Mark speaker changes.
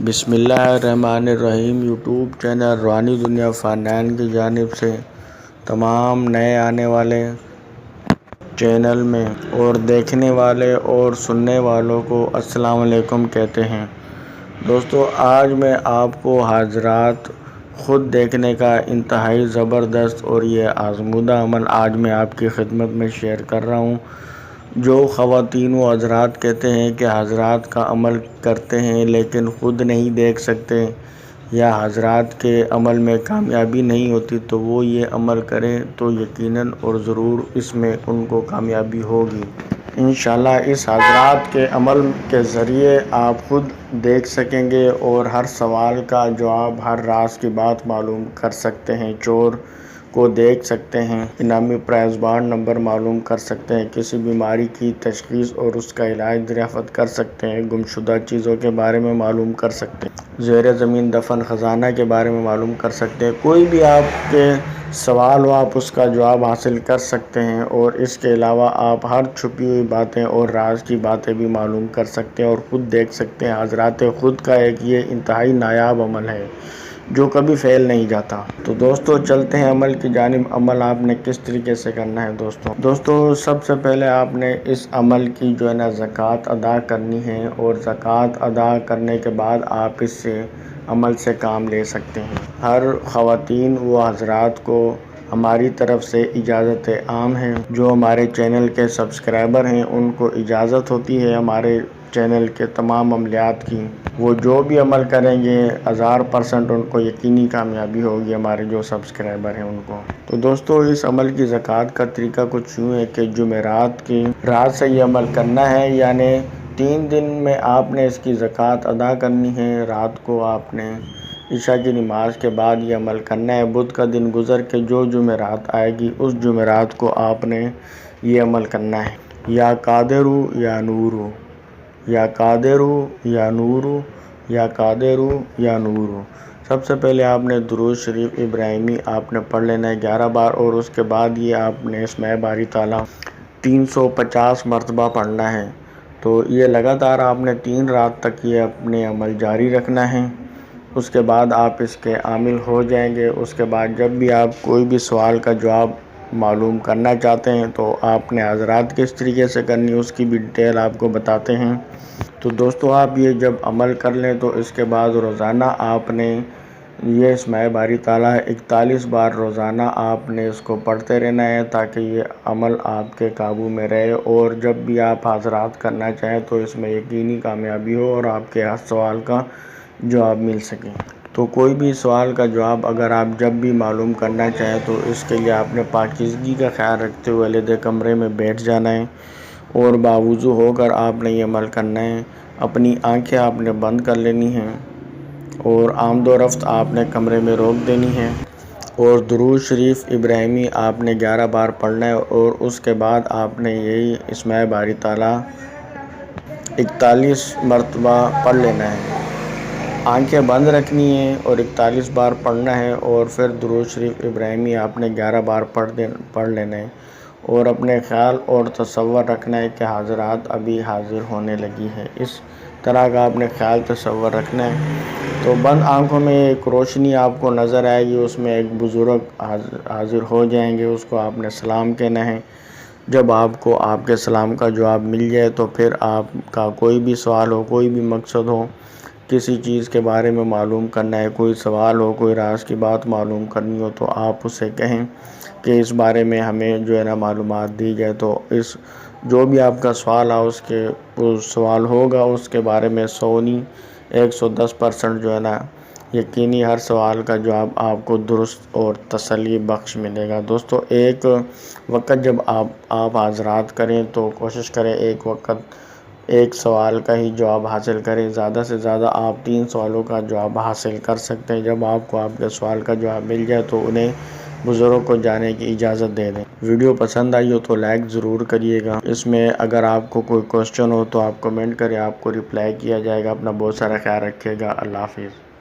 Speaker 1: بسم اللہ الرحمن الرحیم۔ یوٹیوب چینل روحانی دنیا فنان کی جانب سے تمام نئے آنے والے چینل میں اور دیکھنے والے اور سننے والوں کو السلام علیکم کہتے ہیں۔ دوستو، آج میں آپ کو حضرات خود دیکھنے کا انتہائی زبردست اور یہ آزمودہ عمل آج میں آپ کی خدمت میں شیئر کر رہا ہوں۔ جو خواتین و حضرات کہتے ہیں کہ حضرات کا عمل کرتے ہیں لیکن خود نہیں دیکھ سکتے یا حضرات کے عمل میں کامیابی نہیں ہوتی، تو وہ یہ عمل کریں تو یقیناً اور ضرور اس میں ان کو کامیابی ہوگی۔ انشاءاللہ اس حضرات کے عمل کے ذریعے آپ خود دیکھ سکیں گے اور ہر سوال کا جواب، ہر راز کی بات معلوم کر سکتے ہیں، چور کو دیکھ سکتے ہیں، انعامی پرائز بانڈ نمبر معلوم کر سکتے ہیں، کسی بیماری کی تشخیص اور اس کا علاج دریافت کر سکتے ہیں، گمشدہ چیزوں کے بارے میں معلوم کر سکتے ہیں، زیر زمین دفن خزانہ کے بارے میں معلوم کر سکتے ہیں۔ کوئی بھی آپ کے سوال ہو آپ اس کا جواب حاصل کر سکتے ہیں، اور اس کے علاوہ آپ ہر چھپی ہوئی باتیں اور راز کی باتیں بھی معلوم کر سکتے ہیں اور خود دیکھ سکتے ہیں۔ حضرات خود کا ایک یہ انتہائی نایاب عمل ہے جو کبھی فیل نہیں جاتا۔ تو دوستو چلتے ہیں عمل کی جانب۔ عمل آپ نے کس طریقے سے کرنا ہے دوستو سب سے پہلے آپ نے اس عمل کی زکوٰۃ ادا کرنی ہے، اور زکوٰۃ ادا کرنے کے بعد آپ اس سے عمل سے کام لے سکتے ہیں۔ ہر خواتین و حضرات کو ہماری طرف سے اجازت عام ہے، جو ہمارے چینل کے سبسکرائبر ہیں ان کو اجازت ہوتی ہے ہمارے چینل کے تمام عملیات کی۔ وہ جو بھی عمل کریں گے 1000% ان کو یقینی کامیابی ہوگی، ہمارے جو سبسکرائبر ہیں ان کو۔ تو دوستو اس عمل کی زکوٰۃ کا طریقہ کچھ یوں ہے کہ جمعرات کی رات سے یہ عمل کرنا ہے، یعنی 3 دن میں آپ نے اس کی زکوٰۃ ادا کرنی ہے۔ رات کو آپ نے عشاء کی نماز کے بعد یہ عمل کرنا ہے۔ بدھ کا دن گزر کے جو جمعرات آئے گی اس جمعرات کو آپ نے یہ عمل کرنا ہے۔ یا قادرو یا نورو، یا قادرو یا نورو، یا قادرو یا نورو۔ سب سے پہلے آپ نے درود شریف ابراہیمی آپ نے پڑھ لینا ہے 11 بار، اور اس کے بعد یہ آپ نے اسماء باری تعالیٰ 350 مرتبہ پڑھنا ہے۔ تو یہ لگاتار آپ نے 3 رات تک یہ اپنے عمل جاری رکھنا ہے۔ اس کے بعد آپ اس کے عامل ہو جائیں گے۔ اس کے بعد جب بھی آپ کوئی بھی سوال کا جواب معلوم کرنا چاہتے ہیں تو آپ نے حضرات کس طریقے سے کرنی ہے اس کی بھی ڈیٹیل آپ کو بتاتے ہیں۔ تو دوستو آپ یہ جب عمل کر لیں تو اس کے بعد روزانہ آپ نے یہ اسماء باری تعالیٰ 41 بار روزانہ آپ نے اس کو پڑھتے رہنا ہے، تاکہ یہ عمل آپ کے قابو میں رہے، اور جب بھی آپ حضرات کرنا چاہیں تو اس میں یقینی کامیابی ہو اور آپ کے ہر سوال کا جواب مل سکے۔ تو کوئی بھی سوال کا جواب اگر آپ جب بھی معلوم کرنا چاہیں تو اس کے لیے آپ نے پاکیزگی کا خیال رکھتے ہوئے علیحدہ کمرے میں بیٹھ جانا ہے، اور باوضو ہو کر آپ نے یہ عمل کرنا ہے۔ اپنی آنکھیں آپ نے بند کر لینی ہیں، اور آمد و رفت آپ نے کمرے میں روک دینی ہے، اور درود شریف ابراہیمی آپ نے 11 بار پڑھنا ہے، اور اس کے بعد آپ نے یہی اسماء باری تعالیٰ 41 مرتبہ پڑھ لینا ہے۔ آنکھیں بند رکھنی ہیں اور 41 بار پڑھنا ہے، اور پھر درود شریف ابراہیمی آپ نے 11 بار پڑھ لینا ہے، اور اپنے خیال اور تصور رکھنا ہے کہ حضرات ابھی حاضر ہونے لگی ہے۔ اس طرح کا آپ نے خیال تصور رکھنا ہے۔ تو بند آنکھوں میں ایک روشنی آپ کو نظر آئے گی، اس میں ایک بزرگ حاضر ہو جائیں گے، اس کو آپ نے سلام کہنا ہے۔ جب آپ کو آپ کے سلام کا جواب مل جائے تو پھر آپ کا کوئی بھی سوال ہو، کوئی بھی مقصد ہو، کسی چیز کے بارے میں معلوم کرنا ہے، کوئی سوال ہو، کوئی راز کی بات معلوم کرنی ہو، تو آپ اسے کہیں کہ اس بارے میں ہمیں معلومات دی جائے۔ تو اس جو بھی آپ کا سوال ہے اس کے سوال ہوگا اس کے بارے میں 100 نہیں 110% یقینی ہر سوال کا جواب آپ کو درست اور تسلی بخش ملے گا۔ دوستو ایک وقت جب آپ حضرات کریں تو کوشش کریں ایک وقت ایک سوال کا ہی جواب حاصل کریں۔ زیادہ سے زیادہ آپ 3 سوالوں کا جواب حاصل کر سکتے ہیں۔ جب آپ کو آپ کے سوال کا جواب مل جائے تو انہیں بزرگوں کو جانے کی اجازت دے دیں۔ ویڈیو پسند آئی ہو تو لائک ضرور کریے گا۔ اس میں اگر آپ کو کوئی کوسچن ہو تو آپ کمنٹ کریں، آپ کو رپلائی کیا جائے گا۔ اپنا بہت سارا خیال رکھیے گا۔ اللہ حافظ۔